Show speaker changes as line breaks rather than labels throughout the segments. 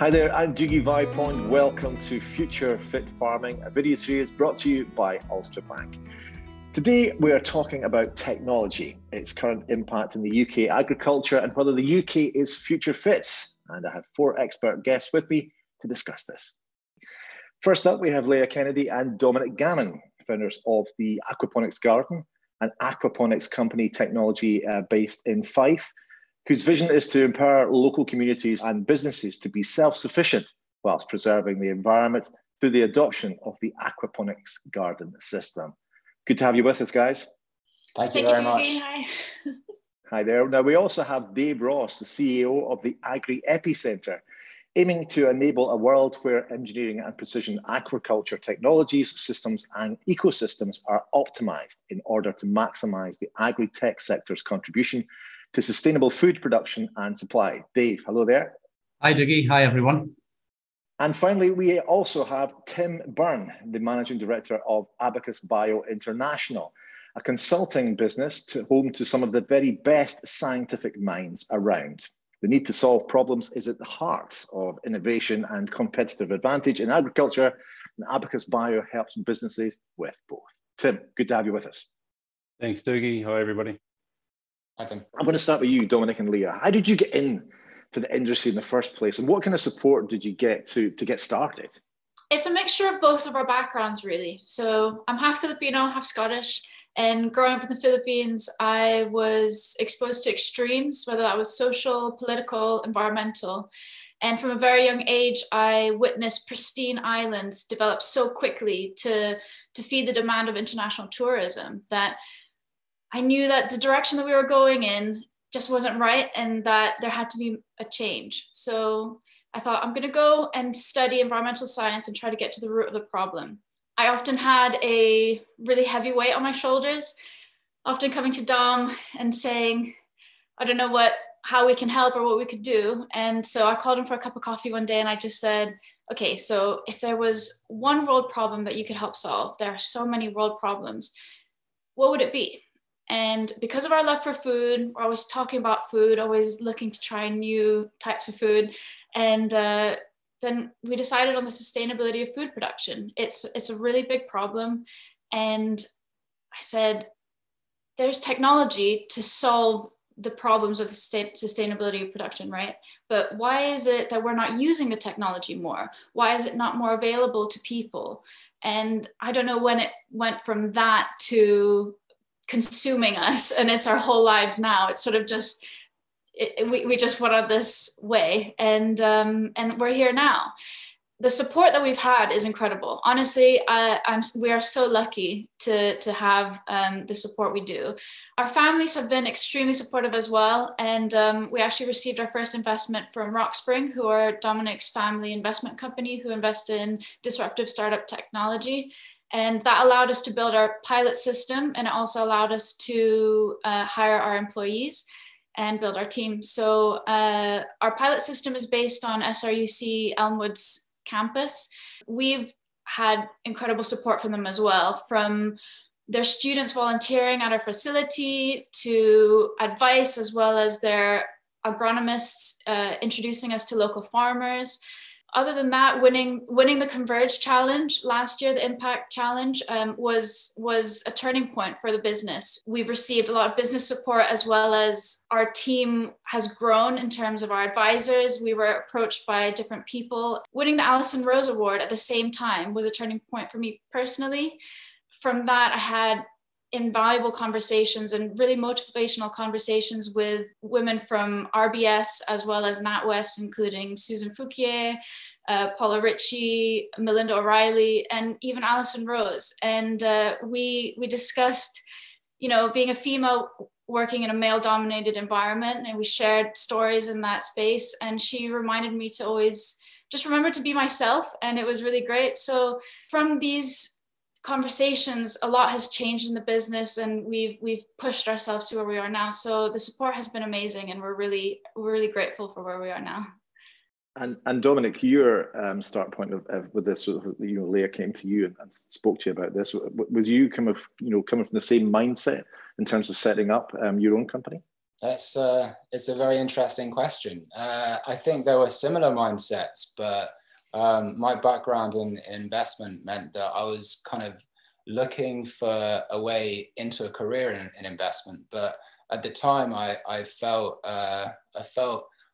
Hi there, I'm Dougie Vipond. Welcome to Future Fit Farming, a video series brought to you by Ulster Bank. Today, we are talking about technology, its current impact in the UK agriculture, and whether the UK is future fit. And I have 4 expert guests with me to discuss this. First up, we have Leia Kennedy and Dominic Gammon, founders of the Aquaponics Garden, an aquaponics company technology based in Fife, whose vision is to empower local communities and businesses to be self-sufficient whilst preserving the environment through the adoption of the Aquaponics Garden system. Good to have you with us, guys.
Thank you very much.
Hi.
Hi there. Now, we also have Dave Ross, the CEO of the Agri-EPI Centre, aiming to enable a world where engineering and precision aquaculture technologies, systems and ecosystems are optimised in order to maximise the agri-tech sector's contribution to sustainable food production and supply. Dave, hello there.
Hi, Dougie. Hi, everyone.
And finally, we also have Tim Byrne, the Managing Director of AbacusBio International, a consulting business home to some of the very best scientific minds around. The need to solve problems is at the heart of innovation and competitive advantage in agriculture, and AbacusBio helps businesses with both. Tim, good to have you with us.
Thanks, Dougie. Hi, everybody.
I'm going to start with you, Dominic and Leia. How did you get into the industry in the first place, and what kind of support did you get to get started?
It's a mixture of both of our backgrounds, really. So I'm half Filipino, half Scottish. And growing up in the Philippines, I was exposed to extremes, whether that was social, political, environmental. And from a very young age, I witnessed pristine islands develop so quickly to feed the demand of international tourism that I knew that the direction that we were going in just wasn't right and that there had to be a change. So I thought, I'm going to go and study environmental science and try to get to the root of the problem. I often had a really heavy weight on my shoulders, often coming to Dom and saying, I don't know how we can help or what we could do. And so I called him for a cup of coffee one day and I just said, okay, so if there was one world problem that you could help solve, there are so many world problems, what would it be? And because of our love for food, we're always talking about food, always looking to try new types of food. And then we decided on the sustainability of food production. It's a really big problem. And I said, there's technology to solve the problems of the sustainability of production, right? But why is it that we're not using the technology more? Why is it not more available to people? And I don't know when it went from that to consuming us, and it's our whole lives now. It's sort of just we just went on this way, and we're here now. The support that we've had is incredible. Honestly, we are so lucky to have the support we do. Our families have been extremely supportive as well, and we actually received our first investment from Rockspring, who are Dominic's family investment company, who invest in disruptive startup technology. And that allowed us to build our pilot system, and it also allowed us to hire our employees and build our team. So our pilot system is based on SRUC Elmwood's campus. We've had incredible support from them as well, from their students volunteering at our facility to advice, as well as their agronomists introducing us to local farmers. Other than that, winning the Converge Challenge last year, the Impact Challenge, was a turning point for the business. We've received a lot of business support, as well as our team has grown in terms of our advisors. We were approached by different people. Winning the Alison Rose Award at the same time was a turning point for me personally. From that, I had invaluable conversations and really motivational conversations with women from RBS as well as NatWest, including Susan Fouquier, Paula Ritchie, Melinda O'Reilly, and even Alison Rose. And we discussed, being a female working in a male-dominated environment, and we shared stories in that space. And she reminded me to always just remember to be myself, and it was really great. So from these conversations, a lot has changed in the business, and we've pushed ourselves to where we are now. So the support has been amazing, and we're really grateful for where we are now.
And Dominic, your start point with this, Leia came to you and spoke to you about this. Was you coming from the same mindset in terms of setting up your own company?
It's a very interesting question. I think there were similar mindsets, but my background in investment meant that I was kind of looking for a way into a career in investment. But at the time, I felt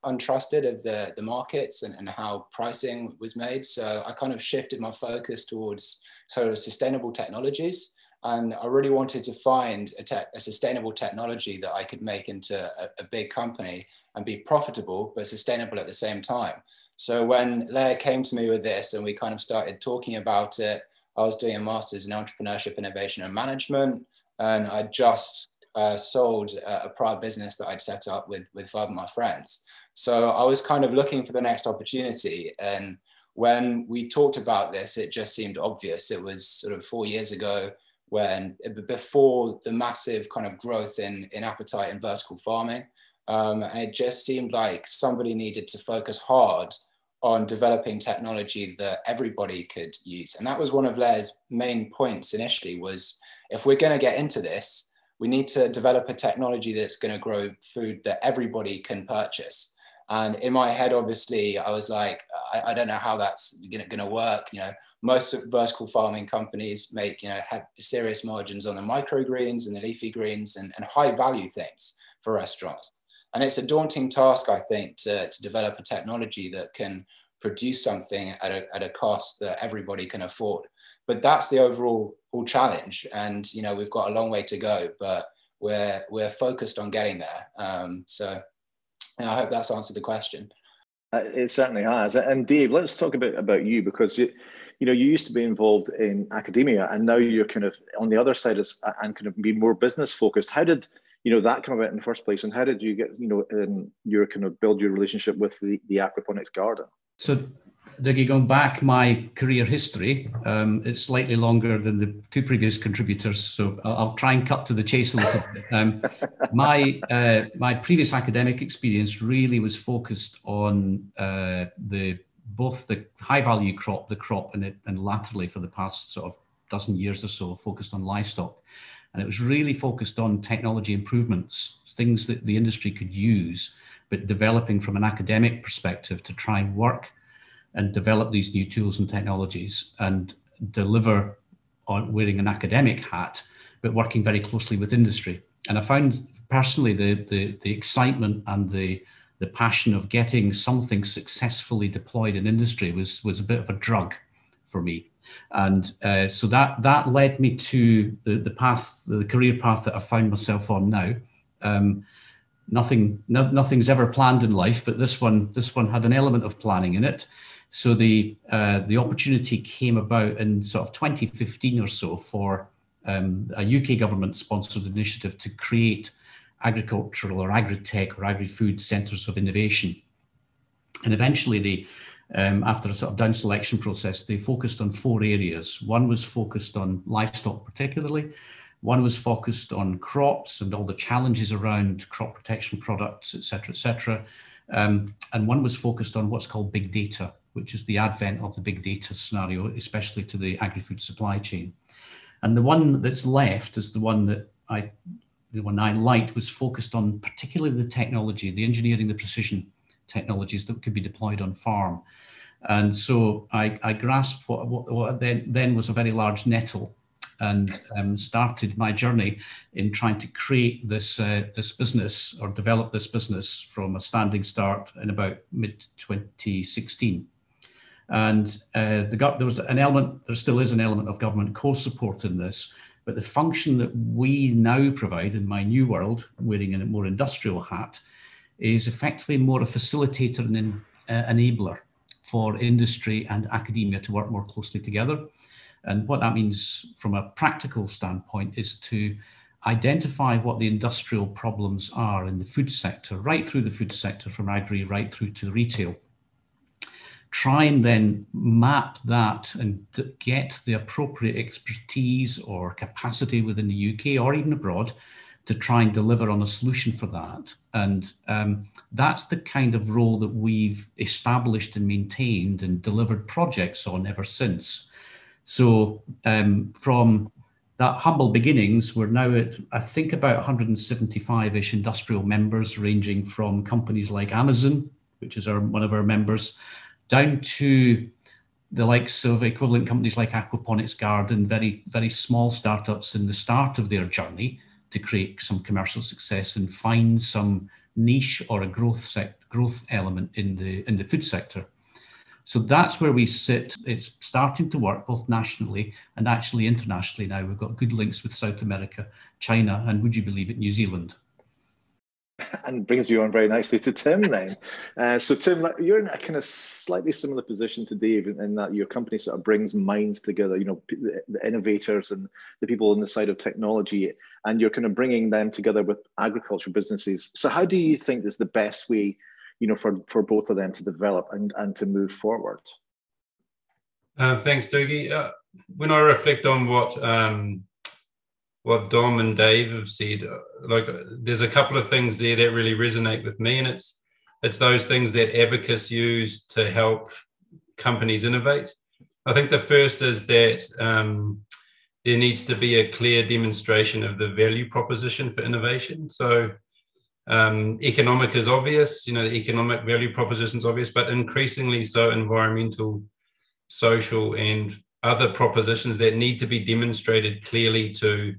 untrusted of the markets and how pricing was made. So I kind of shifted my focus towards sort of sustainable technologies. And I really wanted to find a sustainable technology that I could make into a big company and be profitable, but sustainable at the same time. So when Leia came to me with this and we kind of started talking about it, I was doing a master's in entrepreneurship, innovation and management. And I just sold a prior business that I'd set up with 5 of my friends. So I was kind of looking for the next opportunity. And when we talked about this, it just seemed obvious. It was sort of 4 years ago, before the massive kind of growth in appetite in vertical farming. And it just seemed like somebody needed to focus hard on developing technology that everybody could use. And that was one of Leia's main points initially, was if we're going to get into this, we need to develop a technology that's going to grow food that everybody can purchase. And in my head, obviously, I was like, I don't know how that's going to work. You know, most vertical farming companies make, have serious margins on the microgreens and the leafy greens and high value things for restaurants. And it's a daunting task, I think, to develop a technology that can produce something at a cost that everybody can afford. But that's the overall challenge. And, we've got a long way to go, but we're focused on getting there. So I hope that's answered the question.
It certainly has. And Dave, let's talk a bit about you, because you used to be involved in academia, and now you're kind of on the other side and kind of be more business focused. How did that come about in the first place, and how did you get your kind of build your relationship with the Aquaponics Garden?
So, Dougie, going back my career history, it's slightly longer than the 2 previous contributors, so I'll try and cut to the chase a little bit. My previous academic experience really was focused on both the high value crop, the crop, and latterly for the past sort of dozen years or so, focused on livestock. And it was really focused on technology improvements, things that the industry could use, but developing from an academic perspective to try and work and develop these new tools and technologies and deliver on wearing an academic hat, but working very closely with industry. And I found personally the excitement and the passion of getting something successfully deployed in industry was a bit of a drug for me. And so that led me to the career path that I found myself on now. Nothing's ever planned in life, but this one had an element of planning in it. So the opportunity came about in sort of 2015 or so for a UK government-sponsored initiative to create agricultural or agri-tech or agri-food centres of innovation. And eventually after a sort of down selection process, they focused on 4 areas. One was focused on livestock particularly. One was focused on crops and all the challenges around crop protection products, et cetera, and one was focused on what's called big data, which is the advent of the big data scenario, especially to the agri-food supply chain. And the one that's left is the one I liked, was focused on particularly the technology, the engineering, the precision technologies that could be deployed on farm. And so I grasped what then was a very large nettle, and started my journey in trying to create this business, or develop this business from a standing start in about mid-2016. And there was an element, there still is an element of government co-support in this, but the function that we now provide in my new world, wearing a more industrial hat, is effectively more a facilitator and an enabler for industry and academia to work more closely together. And what that means from a practical standpoint is to identify what the industrial problems are in the food sector, right through the food sector, from agri right through to retail. Try and then map that and get the appropriate expertise or capacity within the UK or even abroad to try and deliver on a solution for that. And that's the kind of role that we've established and maintained and delivered projects on ever since. So from that humble beginnings, we're now at, I think, about 175-ish industrial members, ranging from companies like Amazon, which is one of our members, down to the likes of equivalent companies like Aquaponics Garden, very, very small startups in the start of their journey to create some commercial success and find some niche or a growth element in the food sector. So that's where we sit. It's starting to work both nationally and actually internationally now. We've got good links with South America, China, and would you believe it, New Zealand.
And brings me on very nicely to Tim then. So Tim, you're in a kind of slightly similar position to Dave in that your company sort of brings minds together, you know, the innovators and the people on the side of technology, and you're kind of bringing them together with agriculture businesses. So how do you think is the best way, you know, for both of them to develop and to move forward?
Thanks, Dougie. When I reflect on what Dom and Dave have said, like there's a couple of things there that really resonate with me, and it's those things that Abacus use to help companies innovate. I think the first is that there needs to be a clear demonstration of the value proposition for innovation. So economic is obvious, you know, the economic value proposition is obvious, but increasingly so environmental, social, and other propositions that need to be demonstrated clearly to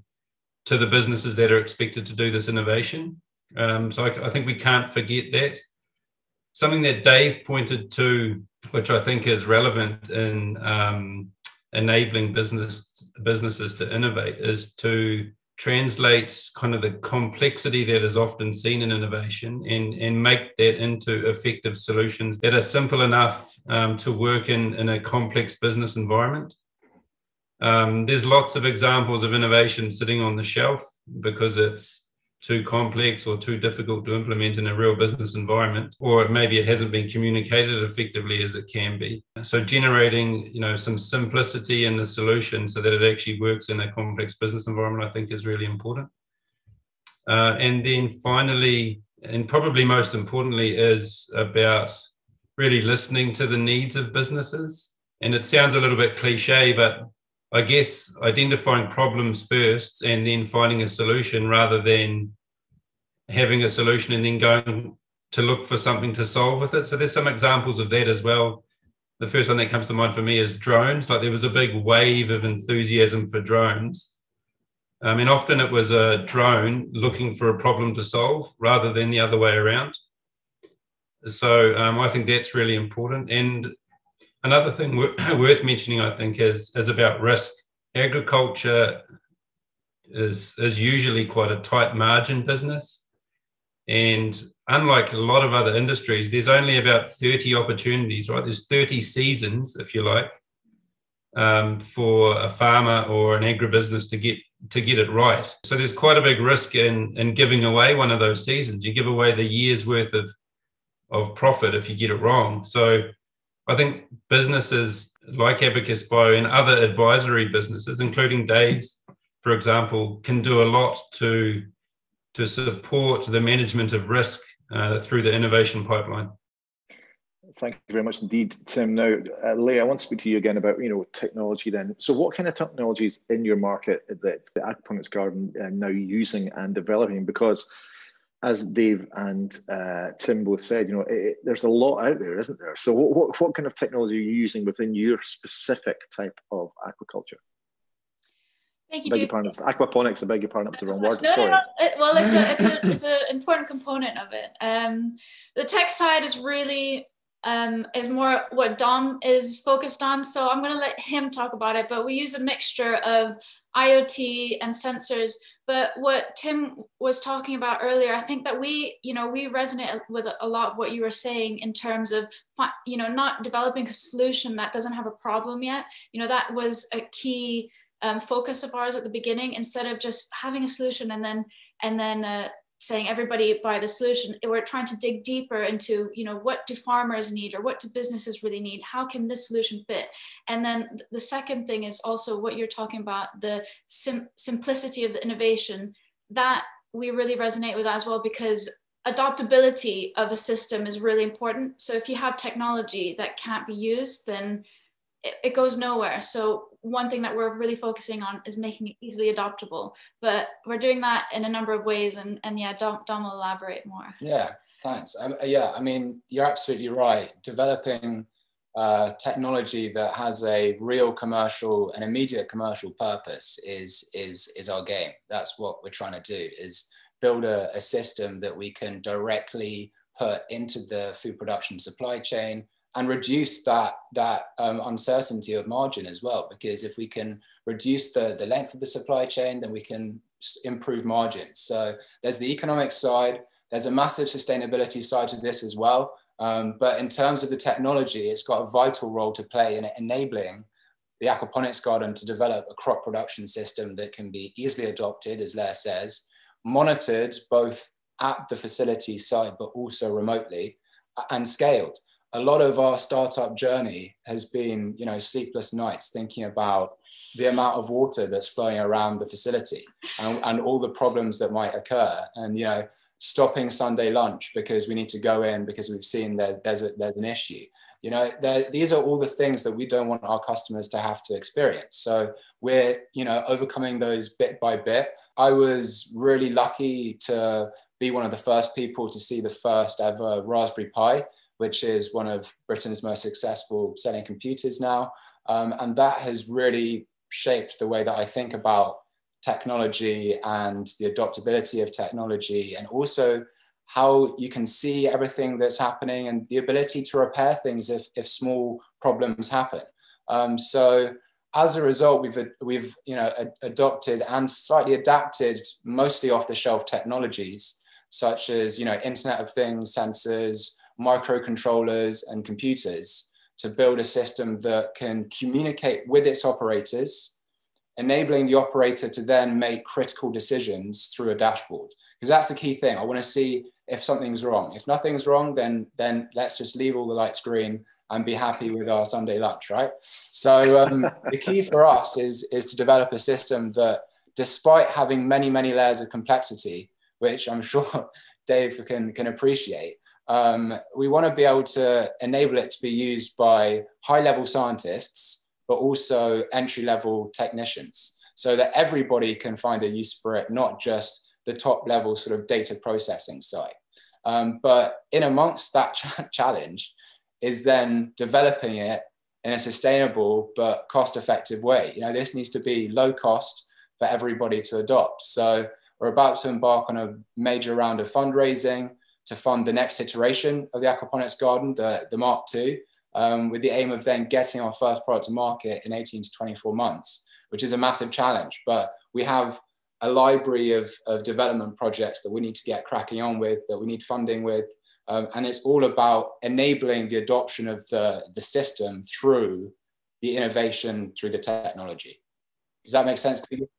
the businesses that are expected to do this innovation. So I think we can't forget that. Something that Dave pointed to, which I think is relevant in enabling businesses to innovate, is to translate kind of the complexity that is often seen in innovation and make that into effective solutions that are simple enough to work in a complex business environment. There's lots of examples of innovation sitting on the shelf because it's too complex or too difficult to implement in a real business environment, or maybe it hasn't been communicated effectively as it can be. So generating, you know, some simplicity in the solution so that it actually works in a complex business environment, I think is really important. And then finally, and probably most importantly, is about really listening to the needs of businesses. And it sounds a little bit cliche, but I guess identifying problems first and then finding a solution rather than having a solution and then going to look for something to solve with it. So there's some examples of that as well. The first one that comes to mind for me is drones. Like there was a big wave of enthusiasm for drones. And often it was a drone looking for a problem to solve rather than the other way around. So I think that's really important. And another thing worth mentioning, I think, is about risk. Agriculture is usually quite a tight margin business. And unlike a lot of other industries, there's only about 30 opportunities, right? There's 30 seasons, if you like, for a farmer or an agribusiness to get it right. So there's quite a big risk in giving away one of those seasons. You give away the year's worth of profit if you get it wrong. So I think businesses like AbacusBio and other advisory businesses, including Dave's, for example, can do a lot to support the management of risk through the innovation pipeline.
Thank you very much indeed, Tim. Now, Leia, I want to speak to you again about, you know, technology then. So what kind of technologies in your market that the Aquaponics Garden now using and developing? Because as Dave and Tim both said, you know, there's a lot out there, isn't there? So what kind of technology are you using within your specific type of aquaculture?
Thank you.
Beg your pardon. Aquaponics, I beg your pardon, that was the wrong word.
No,
sorry.
no. Well, it's an important component of it. The tech side is really is more what Dom is focused on. So I'm going to let him talk about it. But we use a mixture of IoT and sensors. But what Tim was talking about earlier, I think that we resonate with a lot of what you were saying in terms of, you know, not developing a solution that doesn't have a problem yet. You know, that was a key focus of ours at the beginning. Instead of just having a solution and then saying everybody buy the solution, we're trying to dig deeper into, you know, what do farmers need or what do businesses really need? How can this solution fit? And then the second thing is also what you're talking about, the simplicity of the innovation, that we really resonate with as well, because adoptability of a system is really important. So if you have technology that can't be used, then it goes nowhere. So one thing that we're really focusing on is making it easily adoptable, but we're doing that in a number of ways. And yeah, Dom will elaborate more.
Yeah, thanks. Yeah, I mean, you're absolutely right. Developing technology that has a real commercial and immediate commercial purpose is our game. That's what we're trying to do, is build a system that we can directly put into the food production supply chain and reduce that uncertainty of margin as well. Because if we can reduce the length of the supply chain, then we can improve margins. So there's the economic side, there's a massive sustainability side to this as well. But in terms of the technology, it's got a vital role to play in enabling the Aquaponics Garden to develop a crop production system that can be easily adopted, as Leia says, monitored both at the facility site, but also remotely, and scaled. A lot of our startup journey has been, sleepless nights thinking about the amount of water that's flowing around the facility and all the problems that might occur. And, stopping Sunday lunch because we need to go in because we've seen that there's an issue. These are all the things that we don't want our customers to have to experience. So we're, overcoming those bit by bit. I was really lucky to be one of the first people to see the first ever Raspberry Pi, which is one of Britain's most successful selling computers now. And that has really shaped the way that I think about technology and the adoptability of technology, and also how you can see everything that's happening and the ability to repair things if small problems happen. So as a result, we've adopted and slightly adapted mostly off-the-shelf technologies such as Internet of Things, sensors, microcontrollers, and computers to build a system that can communicate with its operators, enabling the operator to then make critical decisions through a dashboard. Because that's the key thing. I want to see if something's wrong. If nothing's wrong, then let's just leave all the lights green and be happy with our Sunday lunch, right? So the key for us is to develop a system that, despite having many, many layers of complexity, which I'm sure Dave can appreciate, we want to be able to enable it to be used by high-level scientists, but also entry-level technicians, so that everybody can find a use for it, not just the top-level sort of data processing side. But in amongst that challenge is then developing it in a sustainable but cost-effective way. This needs to be low cost for everybody to adopt. So we're about to embark on a major round of fundraising to fund the next iteration of the Aquaponics Garden, the Mark II, with the aim of then getting our first product to market in 18 to 24 months, which is a massive challenge. But we have a library of development projects that we need to get cracking on with, that we need funding with. And it's all about enabling the adoption of the system through the innovation, through the technology. Does that make sense to you?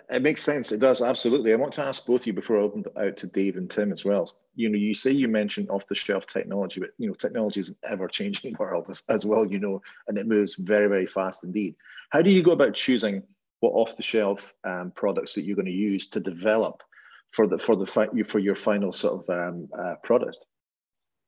It makes sense. It does, absolutely. I want to ask both of you before I open it out to Dave and Tim as well. You mentioned off-the-shelf technology, but technology is an ever-changing world as well, and it moves very, very fast indeed. How do you go about choosing what off-the-shelf products that you're going to use to develop for your final sort of product?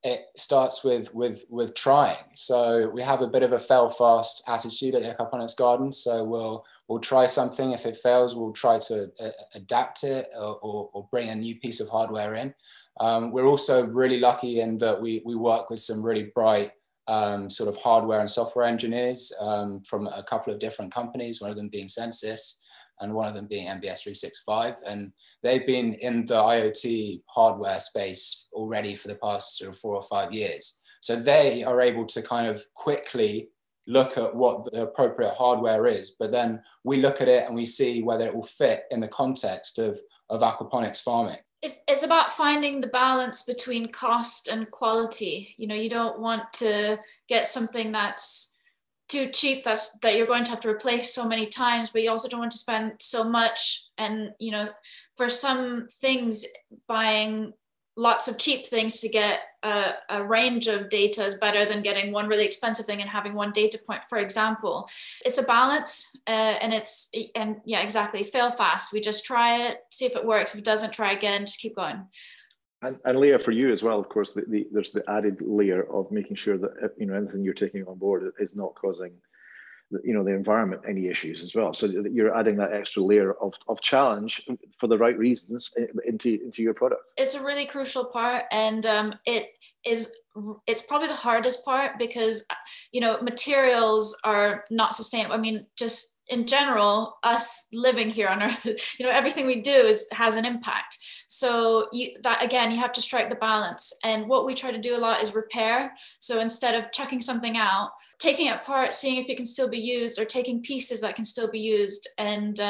It starts with trying. So we have a bit of a fail-fast attitude at the Aquaponics Garden. So we'll try something. If it fails, we'll try to adapt it or bring a new piece of hardware in. We're also really lucky in that we work with some really bright sort of hardware and software engineers from a couple of different companies, one of them being Census and one of them being MBS 365. And they've been in the IoT hardware space already for the past sort of 4 or 5 years. So they are able to kind of quickly look at what the appropriate hardware is, but then we look at it and we see whether it will fit in the context of aquaponics farming.
It's about finding the balance between cost and quality. You don't want to get something that's too cheap that you're going to have to replace so many times, but you also don't want to spend so much. And for some things, buying lots of cheap things to get a range of data is better than getting one really expensive thing and having one data point, for example. It's a balance, and yeah, exactly. Fail fast. We just try it, see if it works. If it doesn't, try again, just keep going.
And Leia, for you as well, of course, there's the added layer of making sure that anything you're taking on board is not causing the environment any issues as well. So that you're adding that extra layer of challenge for the right reasons into your product.
It's a really crucial part, and it's probably the hardest part, because materials are not sustainable. I mean, just in general, us living here on Earth, everything we do has an impact. So you have to strike the balance. And what we try to do a lot is repair. So instead of chucking something out, taking it apart, seeing if it can still be used, or taking pieces that can still be used, and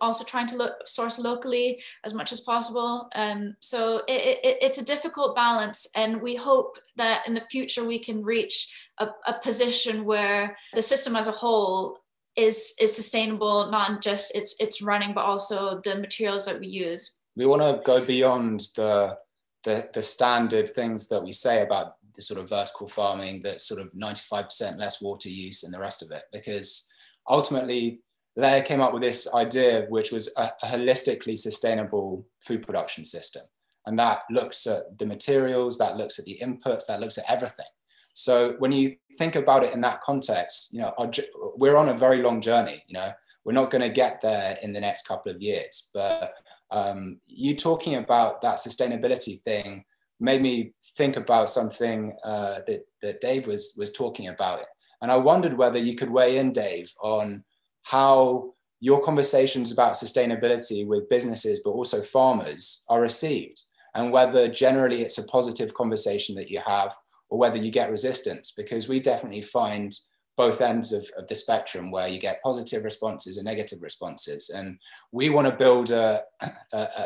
also trying to source locally as much as possible. So it's a difficult balance, and we hope that in the future we can reach a position where the system as a whole is sustainable, not just it's running, but also the materials that we use.
We want to go beyond the standard things that we say about the sort of vertical farming, that sort of 95% less water use and the rest of it, because ultimately Leia came up with this idea, which was a holistically sustainable food production system. And that looks at the materials, that looks at the inputs, that looks at everything. So when you think about it in that context, we're on a very long journey. We're not going to get there in the next couple of years. But you talking about that sustainability thing made me think about something that Dave was talking about. And I wondered whether you could weigh in, Dave, on how your conversations about sustainability with businesses, but also farmers, are received, and whether generally it's a positive conversation that you have, or whether you get resistance, because we definitely find both ends of the spectrum where you get positive responses and negative responses. And we want to build a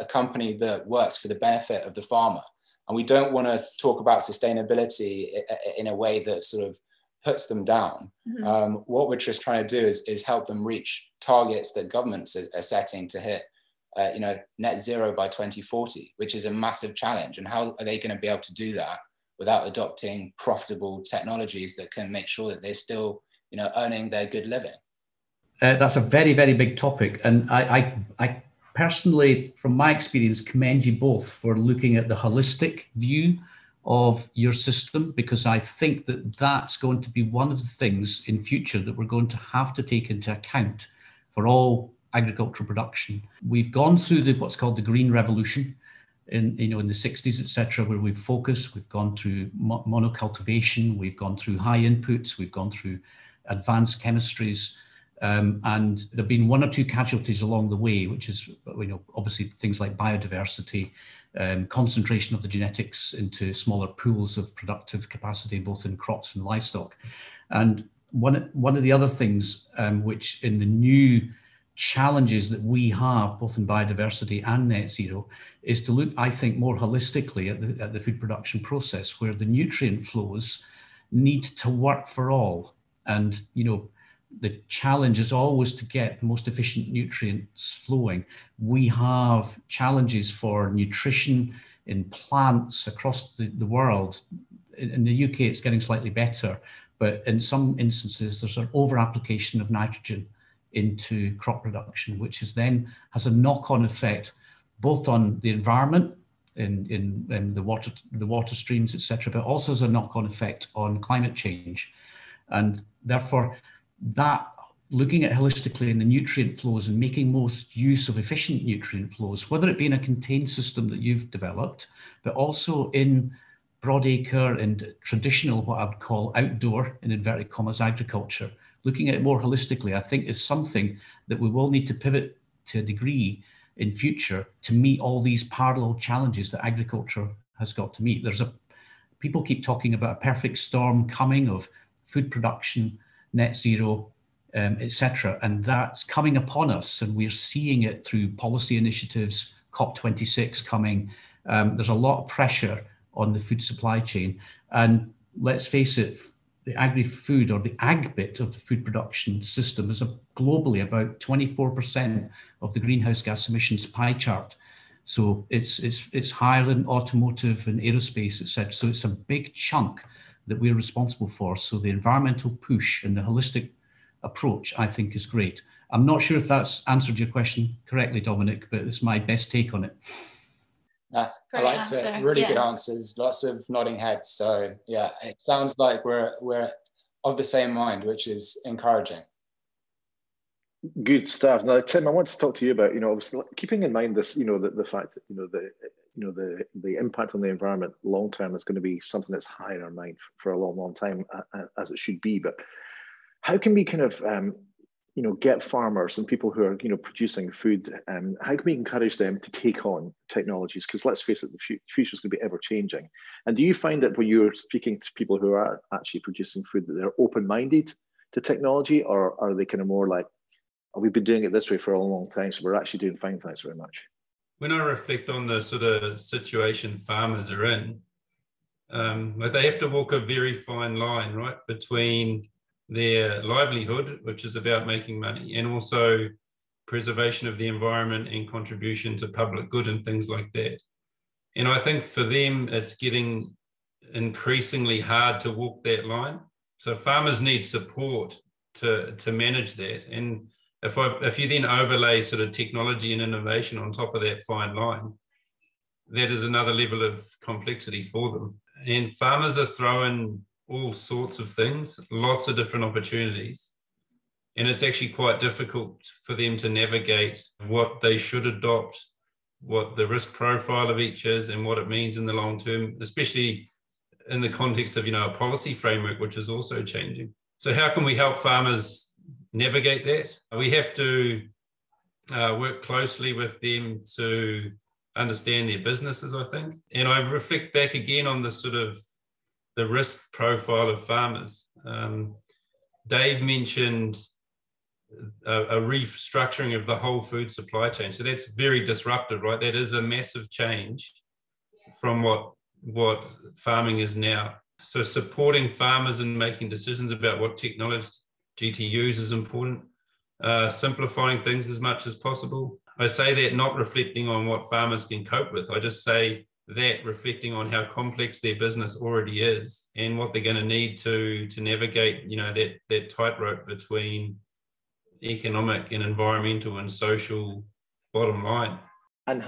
company that works for the benefit of the farmer. And we don't want to talk about sustainability in a way that sort of puts them down. Mm-hmm. What we're just trying to do is help them reach targets that governments are setting to hit net zero by 2040, which is a massive challenge. And how are they going to be able to do that without adopting profitable technologies that can make sure that they're still, earning their good living?
That's a very, very big topic. And I personally, from my experience, commend you both for looking at the holistic view of your system, because I think that that's going to be one of the things in future that we're going to have to take into account for all agricultural production. We've gone through what's called the Green Revolution in the 60s, etc., where we've focused. We've gone through monocultivation, we've gone through high inputs, we've gone through advanced chemistries, and there have been one or two casualties along the way, which is obviously things like biodiversity, concentration of the genetics into smaller pools of productive capacity, both in crops and livestock. And one of the other things which in the new challenges that we have, both in biodiversity and net zero, is to look, I think, more holistically at the food production process, where the nutrient flows need to work for all. And, the challenge is always to get the most efficient nutrients flowing. We have challenges for nutrition in plants across the world. In the UK, it's getting slightly better, but in some instances, there's an over-application of nitrogen into crop production, which has a knock-on effect both on the environment in the water streams, etc., but also has a knock-on effect on climate change. And therefore, that looking at holistically in the nutrient flows and making most use of efficient nutrient flows, whether it be in a contained system that you've developed, but also in broadacre and traditional, what I would call outdoor, in inverted commas, agriculture, looking at it more holistically, I think is something that we will need to pivot to a degree in future to meet all these parallel challenges that agriculture has got to meet. People keep talking about a perfect storm coming of food production, net zero, etc. And that's coming upon us, and we're seeing it through policy initiatives, COP26 coming. There's a lot of pressure on the food supply chain. And let's face it, the agri-food or the ag bit of the food production system is globally about 24% of the greenhouse gas emissions pie chart. So it's higher than automotive and aerospace, etc. So it's a big chunk that we're responsible for. So the environmental push and the holistic approach, I think, is great. I'm not sure if that's answered your question correctly, Dominic, but it's my best take on it.
I like it. Really good answers. Lots of nodding heads. So yeah, it sounds like we're of the same mind, which is encouraging.
Good stuff. Now, Tim, I want to talk to you about, obviously keeping in mind this, the fact that, the impact on the environment long term is going to be something that's high in our mind for a long, long time, as it should be. But how can we kind of, get farmers and people who are, producing food, how can we encourage them to take on technologies? Because let's face it, the future is going to be ever changing. And do you find that when you're speaking to people who are actually producing food, that they're open-minded to technology, or are they kind of more like, we've been doing it this way for a long time, so we're actually doing fine, thanks very much?
When I reflect on the sort of situation farmers are in, they have to walk a very fine line, right, between their livelihood, which is about making money, and also preservation of the environment and contribution to public good and things like that. And I think for them, it's getting increasingly hard to walk that line. So farmers need support to manage that. And if you then overlay sort of technology and innovation on top of that fine line, that is another level of complexity for them. And farmers are throwing all sorts of things, lots of different opportunities. And it's actually quite difficult for them to navigate what they should adopt, what the risk profile of each is, and what it means in the long term, especially in the context of, a policy framework, which is also changing. So how can we help farmers navigate that? We have to work closely with them to understand their businesses, I think. And I reflect back again on the sort of the risk profile of farmers. Dave mentioned a restructuring of the whole food supply chain. So that's very disruptive, right? That is a massive change from what farming is now. So supporting farmers in making decisions about what technology to use is important. Simplifying things as much as possible. I say that not reflecting on what farmers can cope with. I just say that reflecting on how complex their business already is and what they're going to need to navigate, that tightrope between economic and environmental and social bottom line.
And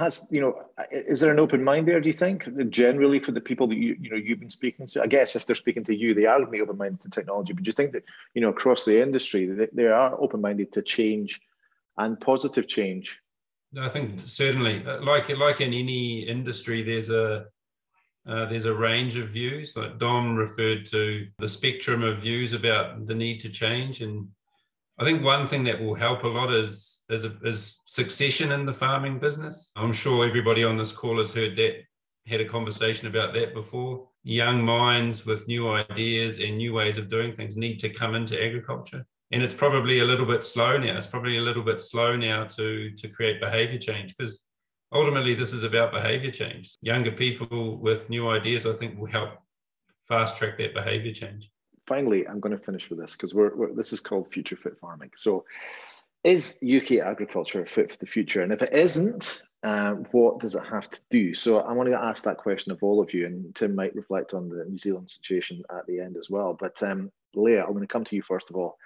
is there an open mind there, do you think, generally for the people that you've been speaking to? I guess if they're speaking to you, they are going to be open-minded to technology, but do you think that, across the industry, they are open-minded to change and positive change?
I think certainly, like in any industry, there's a range of views. Like Dom referred to the spectrum of views about the need to change, and I think one thing that will help a lot is succession in the farming business. I'm sure everybody on this call has had a conversation about that before. Young minds with new ideas and new ways of doing things need to come into agriculture. And it's probably a little bit slow now. It's probably a little bit slow now to create behavior change, because ultimately this is about behavior change. Younger people with new ideas, I think, will help fast track that behavior change.
Finally, I'm going to finish with this, because this is called Future Fit Farming. So is UK agriculture fit for the future? And if it isn't, what does it have to do? So I want to ask that question of all of you, and Tim might reflect on the New Zealand situation at the end as well. But Leia, I'm going to come to you first of all.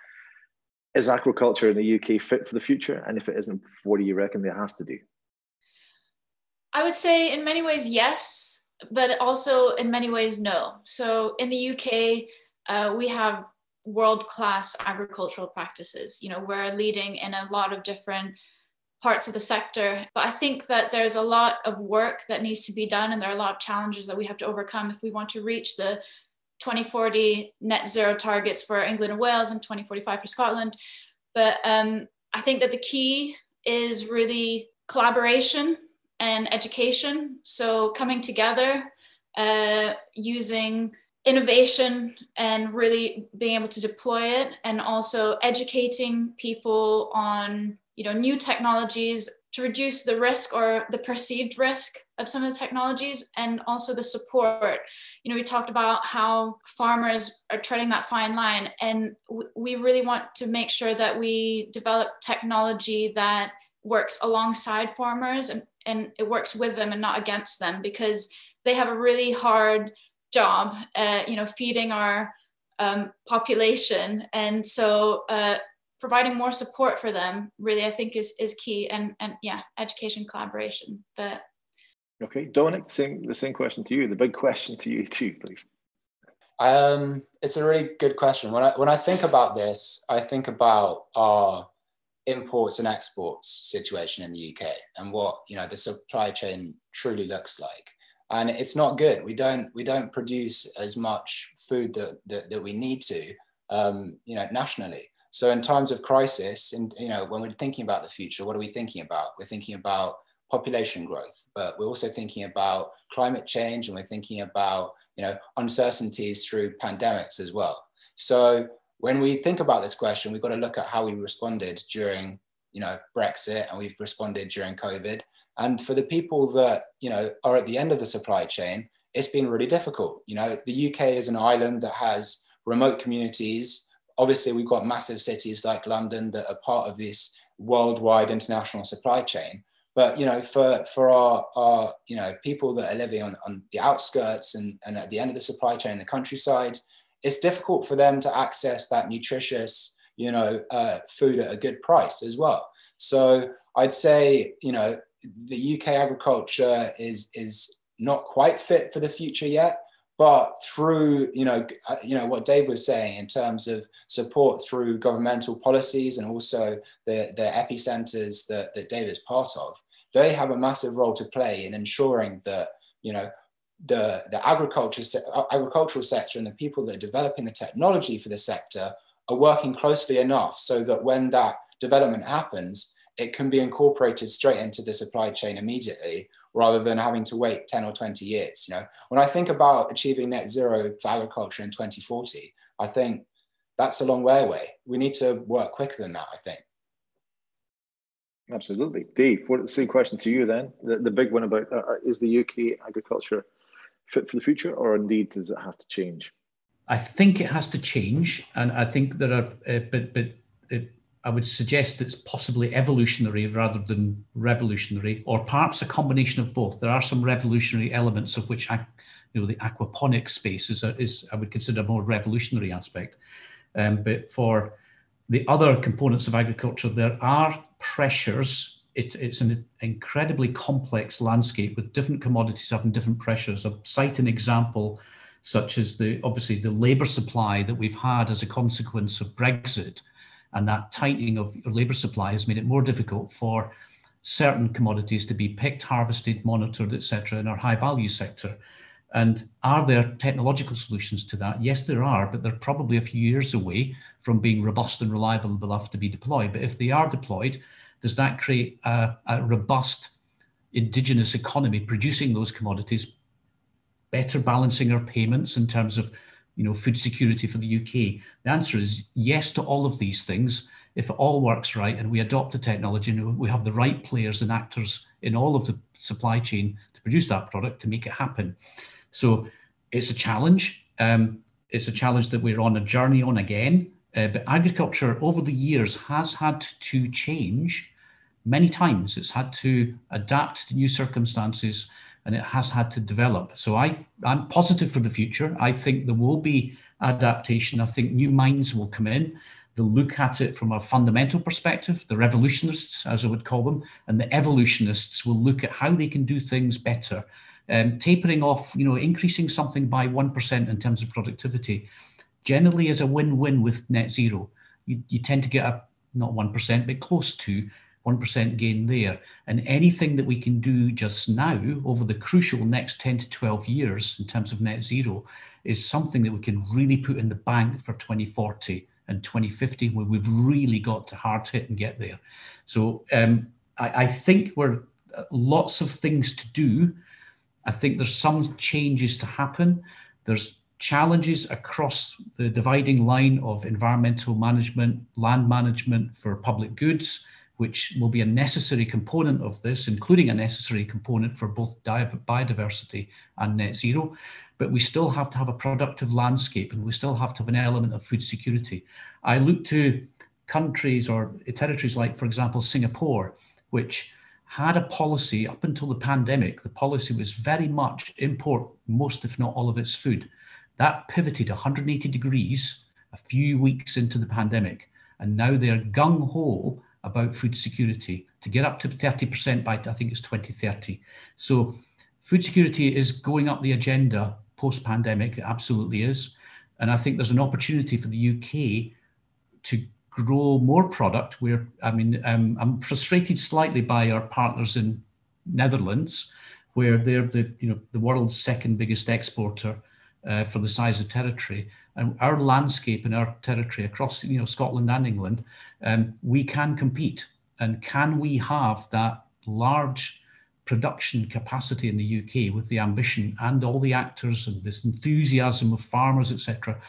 Is aquaculture in the UK fit for the future? And if it isn't, what do you reckon it has to do?
I would say in many ways, yes, but also in many ways, no. So in the UK, we have world-class agricultural practices. We're leading in a lot of different parts of the sector, but I think that there's a lot of work that needs to be done, and there are a lot of challenges that we have to overcome if we want to reach the 2040 net zero targets for England and Wales and 2045 for Scotland. But I think that the key is really collaboration and education. So coming together, using innovation and really being able to deploy it, and also educating people on new technologies to reduce the risk or the perceived risk of some of the technologies, and also the support. We talked about how farmers are treading that fine line, and we really want to make sure that we develop technology that works alongside farmers and it works with them and not against them, because they have a really hard job, feeding our population. And so providing more support for them really, I think, is key, and yeah, education, collaboration. But
okay, Dominic, the same question to you, the big question to you too, please.
It's a really good question. When I think about this, I think about our imports and exports situation in the UK and what, you know, the supply chain truly looks like. And it's not good. We don't produce as much food that we need to, you know, nationally. So in times of crisis, and you know, when we're thinking about the future, what are we thinking about? We're thinking about population growth, but we're also thinking about climate change, and we're thinking about, you know, uncertainties through pandemics as well. So when we think about this question, we've got to look at how we responded during, you know, Brexit, and we've responded during COVID. And for the people that, you know, are at the end of the supply chain, it's been really difficult. You know, the UK is an island that has remote communities. Obviously, we've got massive cities like London that are part of this worldwide international supply chain. But, you know, for our you know, people that are living on the outskirts and at the end of the supply chain in the countryside, it's difficult for them to access that nutritious, you know, food at a good price as well. So I'd say, you know, the UK agriculture is not quite fit for the future yet. But through, you know, what Dave was saying in terms of support through governmental policies and also the epicenters that Dave is part of, they have a massive role to play in ensuring that, you know, the agricultural sector and the people that are developing the technology for the sector are working closely enough so that when that development happens, it can be incorporated straight into the supply chain immediately, rather than having to wait 10 or 20 years. You know, when I think about achieving net zero for agriculture in 2040, I think that's a long way away. We need to work quicker than that, I think.
Absolutely. Dave, same question to you then. The big one about, is the UK agriculture fit for the future, or indeed does it have to change?
I think it has to change. And I think there are, I would suggest it's possibly evolutionary rather than revolutionary, or perhaps a combination of both. There are some revolutionary elements of which, you know, the aquaponics space is I would consider a more revolutionary aspect. But for the other components of agriculture, there are pressures. It's an incredibly complex landscape with different commodities having different pressures. I'll cite an example such as obviously the labour supply that we've had as a consequence of Brexit. And that tightening of your labour supply has made it more difficult for certain commodities to be picked, harvested, monitored, etc., in our high value sector. And are there technological solutions to that? Yes, there are, but they're probably a few years away from being robust and reliable enough to be deployed. But if they are deployed, does that create a robust indigenous economy producing those commodities, better balancing our payments in terms of, you know, food security for the UK? The answer is yes to all of these things. If it all works right and we adopt the technology and we have the right players and actors in all of the supply chain to produce that product to make it happen. So it's a challenge. It's a challenge that we're on a journey on again. But agriculture over the years has had to change many times. It's had to adapt to new circumstances, and it has had to develop. So I'm positive for the future. I think there will be adaptation. I think new minds will come in. They'll look at it from a fundamental perspective, the revolutionists, as I would call them, and the evolutionists will look at how they can do things better. Tapering off, you know, increasing something by 1% in terms of productivity, generally is a win-win with net zero. You tend to get not 1%, but close to 1% gain there. And anything that we can do just now over the crucial next 10 to 12 years in terms of net zero is something that we can really put in the bank for 2040 and 2050, where we've really got to hard hit and get there. So I think we're lots of things to do. I think there's some changes to happen. There's challenges across the dividing line of environmental management, land management for public goods, which will be a necessary component of this, including a necessary component for both biodiversity and net zero. But we still have to have a productive landscape, and we still have to have an element of food security. I look to countries or territories like, for example, Singapore, which had a policy up until the pandemic. The policy was very much import most, if not all, of its food. That pivoted 180 degrees a few weeks into the pandemic, and now they're gung-ho about food security to get up to 30% by, I think it's 2030. So food security is going up the agenda post-pandemic, it absolutely is. And I think there's an opportunity for the UK to grow more product. I'm frustrated slightly by our partners in Netherlands, where they're the world's second biggest exporter for the size of territory. And our landscape and our territory across Scotland and England, we can compete. And can we have that large production capacity in the UK with the ambition and all the actors and this enthusiasm of farmers, etc.,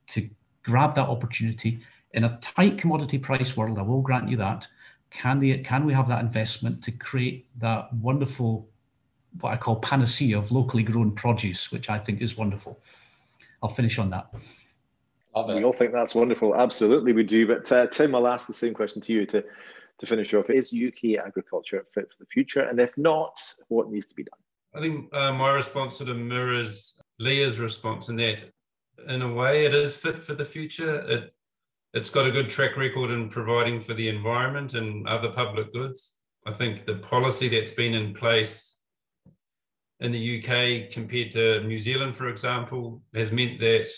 to grab that opportunity in a tight commodity price world? I will grant you that. Can we have that investment to create that wonderful, what I call panacea of locally grown produce, which I think is wonderful? I'll finish on that.
We all think that's wonderful. Absolutely, we do. But Tim, I'll ask the same question to you to finish off. Is UK agriculture fit for the future? And if not, what needs to be done?
I think my response sort of mirrors Leia's response in that, in a way, it is fit for the future. It's got a good track record in providing for the environment and other public goods. I think the policy that's been in place in the UK compared to New Zealand, for example, has meant that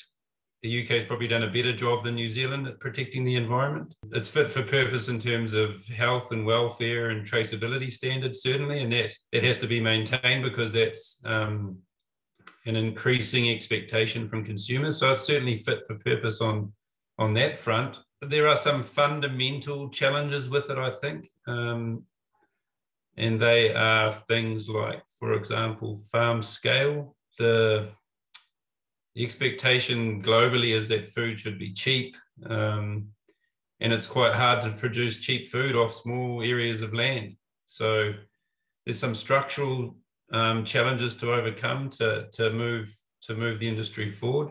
the UK has probably done a better job than New Zealand at protecting the environment. It's fit for purpose in terms of health and welfare and traceability standards, certainly, and that has to be maintained because that's an increasing expectation from consumers. So it's certainly fit for purpose on that front. But there are some fundamental challenges with it, I think. And they are things like, for example, farm scale. The expectation globally is that food should be cheap, and it's quite hard to produce cheap food off small areas of land. So there's some structural challenges to overcome to move the industry forward.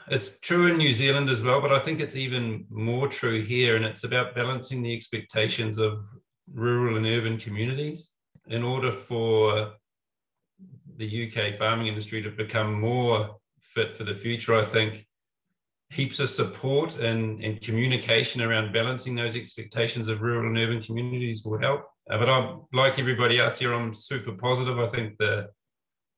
It's true in New Zealand as well, but I think it's even more true here, and it's about balancing the expectations of rural and urban communities. In order for the UK farming industry to become more fit for the future, I think heaps of support and communication around balancing those expectations of rural and urban communities will help. But I'm, like everybody else here, I'm super positive. I think the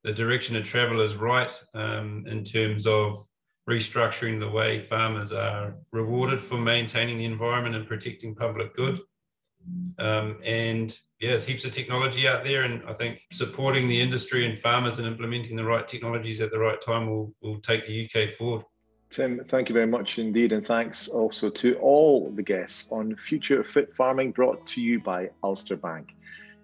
direction of travel is right in terms of restructuring the way farmers are rewarded for maintaining the environment and protecting public good. And yeah, there's heaps of technology out there, and I think supporting the industry and farmers and implementing the right technologies at the right time will take the UK forward.
Tim, thank you very much indeed, and thanks also to all the guests on Future Fit Farming, brought to you by Ulster Bank.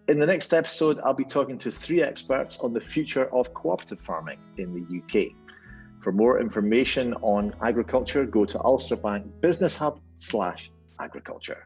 In the next episode, I'll be talking to 3 experts on the future of cooperative farming in the UK. For more information on agriculture, go to Ulster Bank Business Hub /agriculture.